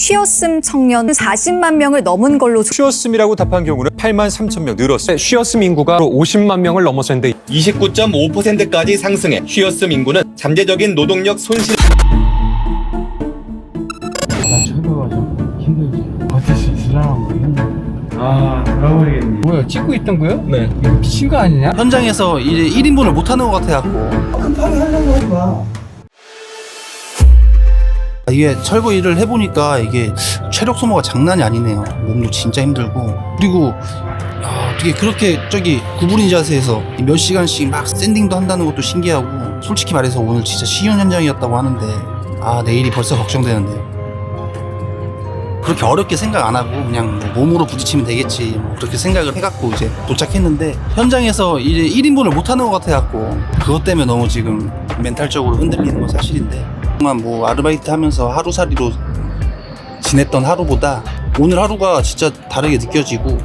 쉬었음 청년 40만 명을 넘은 걸로 쉬었음이라고 답한 경우는 8만 3천 명 늘었어요. 쉬었음 인구가 50만 명을 넘어섰는데 29.5%까지 상승해 쉬었음 인구는 잠재적인 노동력 손실 철거가 좀 힘들지. 버틸 수 있으려나 모르겠네. 아, 돌아버리겠네. 뭐야, 찍고 있던 거요? 네. 이거 미친 거 아니냐? 현장에서 이제 1인분을 못하는 것 같아갖고 급하게 하려고 하지 마. 이게 철거 일을 해보니까 이게 체력 소모가 장난이 아니네요. 몸도 진짜 힘들고 그리고 어떻게 그렇게 구부린 자세에서 몇 시간씩 막 샌딩도 한다는 것도 신기하고 솔직히 말해서 오늘 진짜 시연 현장이었다고 하는데 내일이 벌써 걱정되는데요. 그렇게 어렵게 생각 안 하고 그냥 몸으로 부딪히면 되겠지 그렇게 생각을 해갖고 이제 도착했는데 현장에서 이제 1인분을 못하는 것 같아갖고 그것 때문에 너무 지금 멘탈적으로 흔들리는 건 사실인데 정말 아르바이트 하면서 하루살이로 지냈던 하루보다 오늘 하루가 진짜 다르게 느껴지고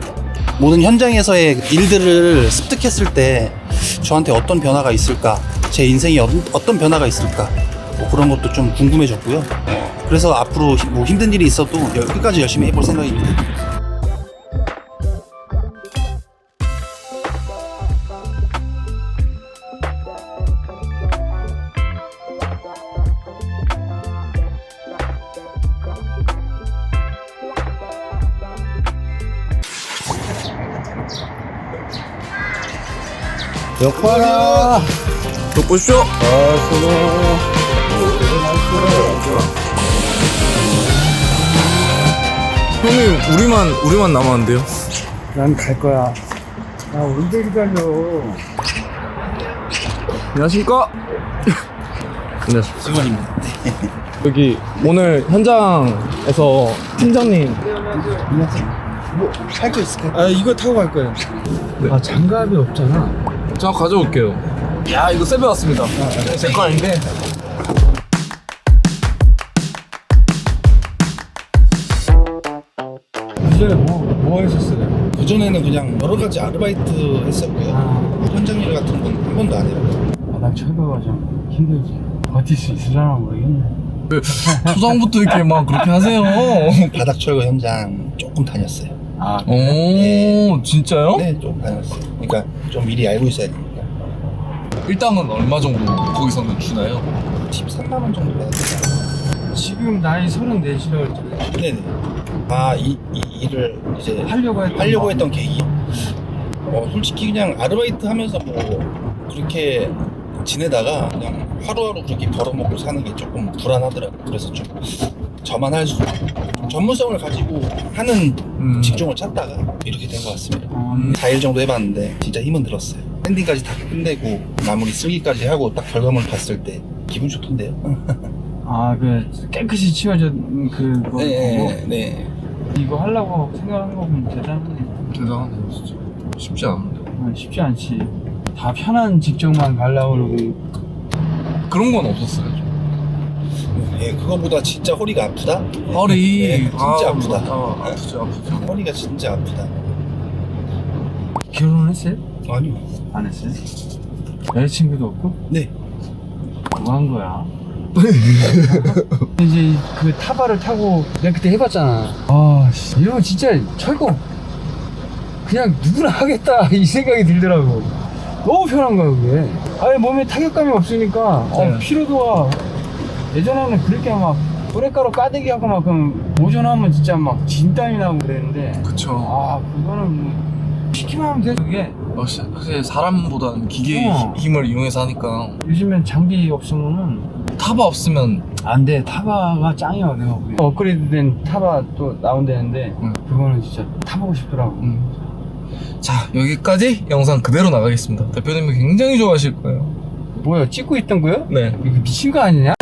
모든 현장에서의 일들을 습득했을 때 저한테 어떤 변화가 있을까 제 인생에 어떤 변화가 있을까 그런 것도 좀 궁금해졌고요. 그래서 앞으로 힘든 일이 있어도 끝까지 열심히 해볼 생각입니다. 역봐라. 또 보시죠. 형님 우리만 남았는데요. 난 갈 거야. 나 언제 기다려. 안녕하십니까? 안녕하십니까. 승원입니다. 여기 오늘 현장에서 팀장님 할 거 있을까요? 이거 타고 갈 거예요. 장갑이 없잖아. 저 가져올게요. 야 이거 세배 왔습니다. 제 거 아닌데. 그전에 뭐 했었어요? 그전에는 그냥 여러 가지 아르바이트 했었고요. 현장 일 같은 건 한 번도 안 해봤고. 난 철거가 좀 힘들지. 버틸 수 있으려나 모르겠네. 초장부터 이렇게 막 그렇게 하세요. 바닥 철거 현장 조금 다녔어요. 오 진짜요? 네, 조금 다녔어요. 그러니까 좀 미리 알고 있어야 되니까. 일당은 얼마 정도 거기서는 주나요? 13만 원 정도 받았어요. 지금 나이 34시라고 했잖아요. 네네. 이 일을 이제 하려고 했던 계기. 솔직히 그냥 아르바이트 하면서 그렇게 지내다가 그냥 하루하루 그렇게 벌어먹고 사는 게 조금 불안하더라고요. 그래서 좀 저만 할 수 전문성을 가지고 하는 직종을 찾다가 이렇게 된 것 같습니다. 4일 정도 해봤는데 진짜 힘은 들었어요. 밴딩까지 다 끝내고 마무리 쓸기까지 하고 딱 결과물 봤을 때 기분 좋던데요. 그 깨끗이 치워진 그거 보고 네. 이거 하려고 생각한 거 보면 대단하네. 대단하네요 진짜. 쉽지 않은데. 쉽지 않지. 다 편한 직종만 가려고 그러고. 그런 건 없었어요. 그거보다 진짜 허리가 아프다? 허리. 네, 진짜 아프다. 아프죠. 허리가 진짜 아프다. 결혼했어요? 아니요. 안 했어요? 여자친구도 없고? 네. 뭐 한 거야? 이제 그 타바를 타고 내가 그때 해봤잖아. 이거 진짜 철거 그냥 누구나 하겠다 이 생각이 들더라고. 너무 편한 거야 그게. 몸에 타격감이 없으니까 피로도가 예전에는 그렇게 막 뿌레가루 까대기 하고 막 그럼 오전하면 진짜 막 진땀이 나고 그랬는데 그쵸. 그거는 시키만 하면 돼. 그게 사실 사람보다는 기계의 힘을 이용해서 하니까. 요즘엔 장비 없으면은 타바 없으면 안 돼. 타바가 짱이야 내가 보기엔. 업그레이드된 타바 또 나온다는데 그거는 진짜 타보고 싶더라고. 자 여기까지 영상 그대로 나가겠습니다. 대표님이 굉장히 좋아하실 거예요. 뭐야 찍고 있던 거요? 네. 이거 미친 거 아니냐?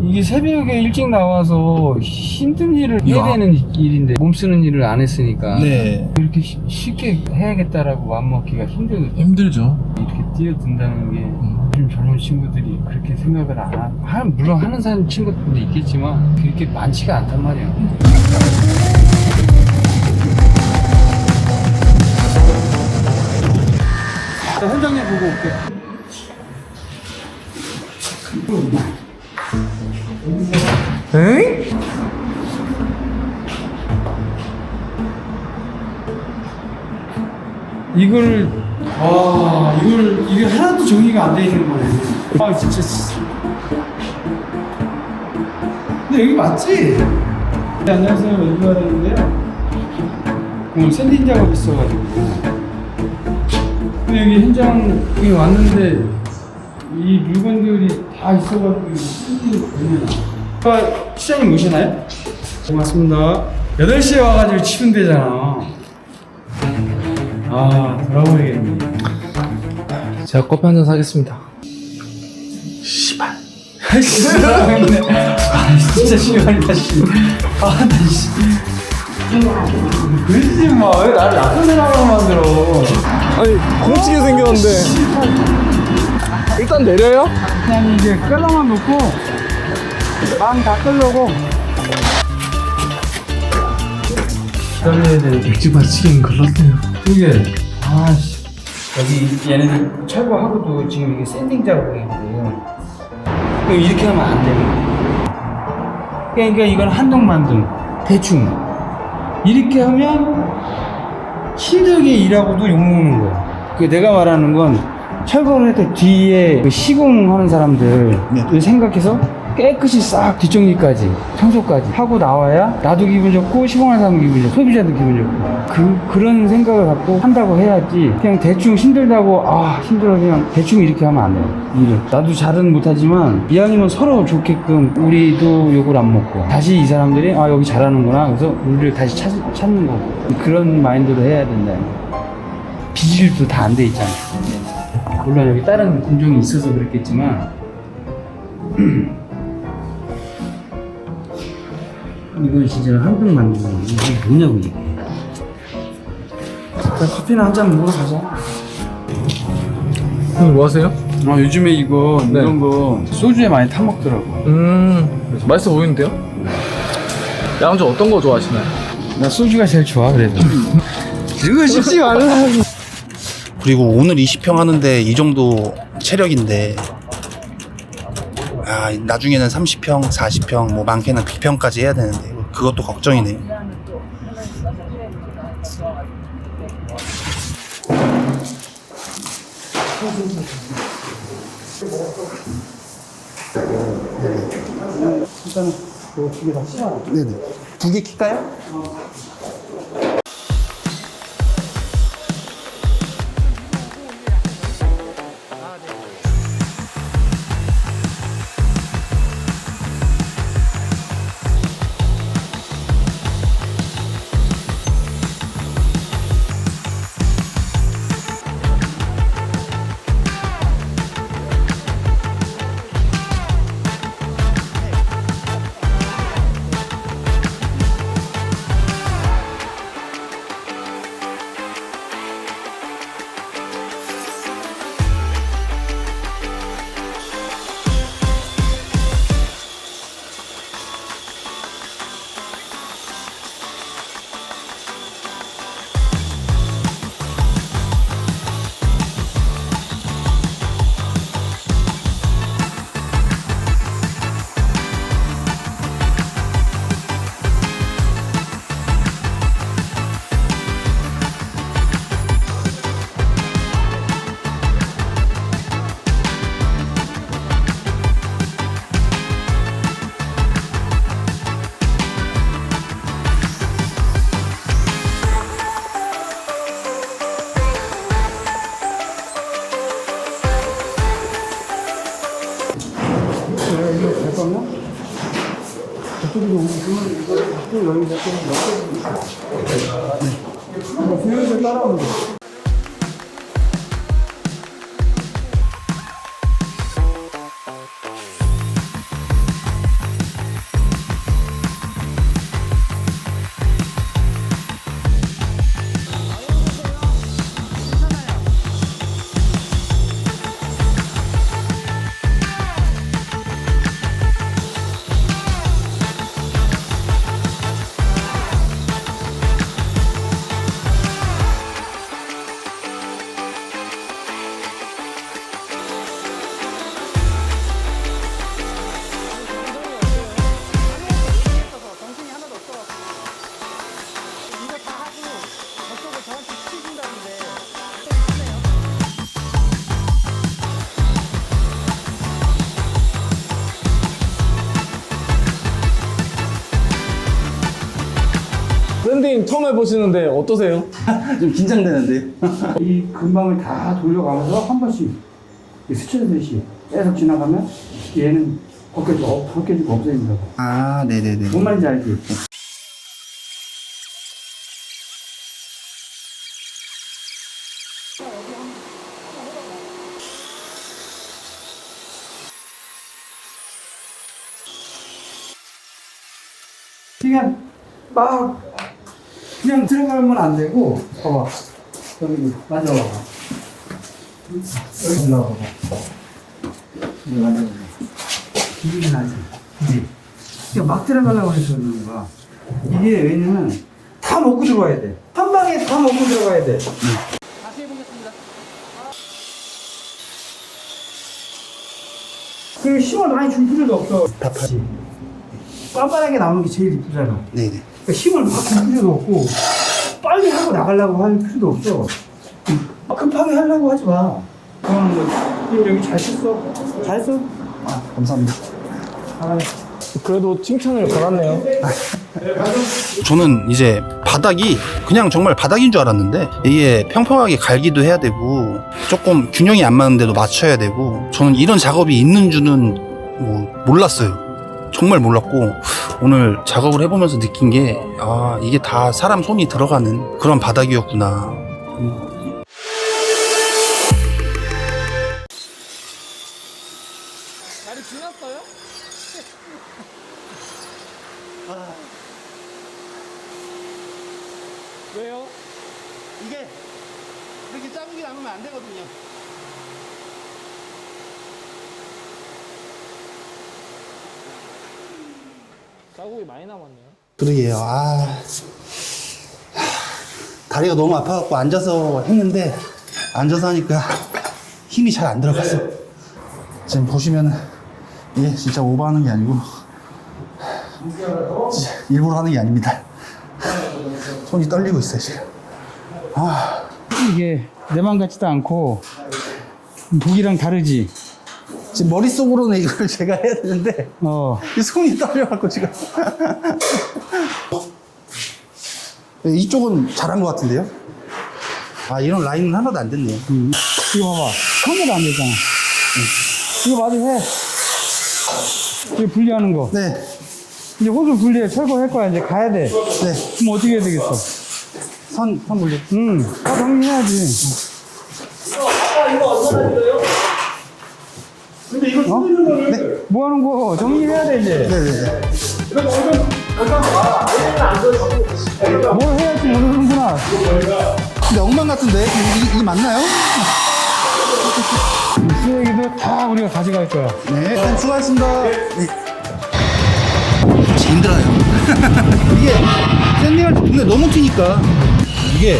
이게 새벽에 일찍 나와서 힘든 일을 해야 되는 일인데 몸 쓰는 일을 안 했으니까 네. 이렇게 쉽게 해야겠다라고 마음먹기가 힘들거든요. 힘들죠. 이렇게 뛰어든다는 게 요즘 젊은 친구들이 그렇게 생각을 안 하고 물론 하는 사람 친구들도 있겠지만 그렇게 많지가 않단 말이에요. 현장에 보고 올게. 엥? 이게 하나도 정리가 안 돼 있는 거네. 아, 진짜. 근데 여기 맞지? 네, 안녕하세요. 여기 와야 되는데요. 오늘 샌딩 작업 있어가지고. 근데 여기 현장에 왔는데, 이 물건들이 다 있어가지고, 샌딩이 되냐. 시장님 오시나요? 고맙습니다. 8시에 와가지고 치면 되잖아. 아, 돌아버리겠네. 제가 커피 한 잔 사겠습니다. 씨발. 아, 진짜 심하다, 씨. 아, 나, 씨. 그러지 마. 왜 나를 나쁜 사람으로 만들어. 아니 곰치게 생겼는데. 일단 내려요? 그냥 이제 끓여만 놓고, 빵 다 끓려고. 기다려야 돼. 맥주 마치긴 걸렀네요. 그게, 아씨. 여기 얘네들 철거하고도 지금 이게 샌딩 작업인데요. 그럼 이렇게 하면 안 되는 거야. 그러니까 이건 한둥만둥 대충 이렇게 하면 힘들게 일하고도 욕먹는 거야. 그 내가 말하는 건 철거를 할 때 뒤에 그 시공하는 사람들 생각해서 깨끗이 싹 뒷정리까지 청소까지 하고 나와야 나도 기분 좋고 시공하는 사람도 기분 좋고 소비자도 기분 좋고 그런 생각을 갖고 한다고 해야지 그냥 대충 힘들다고 힘들어 그냥 대충 이렇게 하면 안 돼요. 일을 나도 잘은 못하지만 이왕이면 서로 좋게끔 우리도 욕을 안 먹고 다시 이 사람들이 여기 잘하는구나 그래서 우리를 다시 찾는 거고 그런 마인드로 해야 된다. 비질도 다 안 돼 있잖아. 물론 여기 다른 공정이 있어서 그랬겠지만 이건 진짜 한병만두고 이게 뭐냐고 이게. 자, 커피나 한 잔 먹으러 가자. 형 뭐 하세요? 요즘에 이런 거 소주에 많이 타 먹더라고. 맛있어 보이는데요? 양주 어떤 거 좋아하시나요? 나 소주가 제일 좋아 그래도. 이거 쉽지 않아. 그리고 오늘 20평 하는데 이 정도 체력인데 나중에는 30평, 40평, 뭐 많게는 100평까지 해야 되는데 그것도 걱정이네요. 일단은 이거 두 개 다 씌워. 네네. 2개 킬까요? 처음 해보시는데 어떠세요? 좀 긴장되는데요. 이 근방을 다 돌려가면서 한 번씩 스쳐듯이 계속 지나가면 얘는 벗겨지고 없어진다고. 아, 네네네. 뭔 말인지 알지? 그냥 들어가면 안 되고, 봐봐. 여기 만져봐봐. 여기 올라와봐. 여기 만져봐봐. 이게 나지. 그지? 그러니까 막 들어가려고 해서 그러는 거야. 이게 왜냐면 다 먹고 들어가야 돼. 한 방에 다 먹고 들어가야 돼. 다시 해보겠습니다. 그리고 힘을 많이 줄 필요도 없어. 답하지. 빤빤하게 나오는 게 제일 이쁘잖아. 네네. 그러니까 힘을 막 줄 필요도 없고 빨리 하고 나가려고 할 필요도 없어. 급하게 하려고 하지 마. 그거는 뭐 여기 잘 썼어? 잘 써? 아, 감사합니다. 그래도 칭찬을 받았네요. 저는 이제 바닥이 그냥 정말 바닥인 줄 알았는데 이게 평평하게 갈기도 해야 되고 조금 균형이 안 맞는데도 맞춰야 되고 저는 이런 작업이 있는 줄은 뭐 몰랐어요. 정말 몰랐고 오늘 작업을 해보면서 느낀 게 아, 이게 다 사람 손이 들어가는 그런 바닥이었구나. 날이 지났어요? 왜요? 이게 이렇게 자국이 남으면 안 되거든요. 자국이 많이 남았네요. 그러게요. 다리가 너무 아파갖고 앉아서 했는데 앉아서 하니까 힘이 잘 안 들어갔어. 지금 보시면 이게 진짜 오버하는 게 아니고 일부러 하는 게 아닙니다. 손이 떨리고 있어요 지금. 이게 내 맘 같지도 않고 보기랑 다르지. 지금 머릿속으로는 이걸 제가 해야 되는데 이 손이 떨려갖고 지금. 이쪽은 잘한 것 같은데요? 아, 이런 라인은 하나도 안 됐네요. 이거 봐봐. 손으로 안 되잖아. 이거 마저 해. 이거 분리하는 거. 네, 이제 호수 분리해. 철거할 거야. 이제 가야 돼. 네. 그럼 어떻게 해야 되겠어? 선 물려. 다 정리해야지. 네. 뭐 하는 거? 정리해야 돼, 이제. 네네네. 뭘 해야지 모르는구나. 근데 엉망 같은데? 이게 맞나요? 쓰레기도 다 우리가 가져갈 거야. 네, 일단 수고하셨습니다. 네. 진짜 힘들어요. 이게 샌딩할 때 눈에 너무 튀니까 이게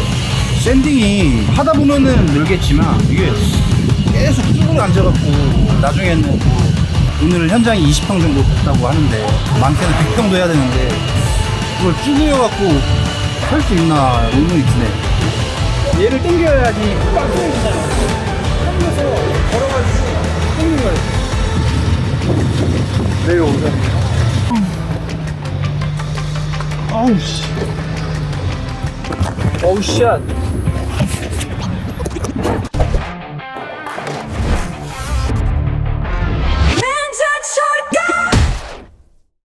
샌딩이 하다 보면은 늘겠지만 이게 계속 쭈그려 앉아갖고 나중에는 뭐 오늘 현장이 20평 정도 됐다고 하는데 많게는 100평도 해야 되는데 그걸 쭈그려갖고 할 수 있나 의문이 드네. 얘를 당겨야지 빡 쓰여지잖아. 당겨서 걸어가지고 당긴 거야. 내려오자. 아우 씨. 어우 샷.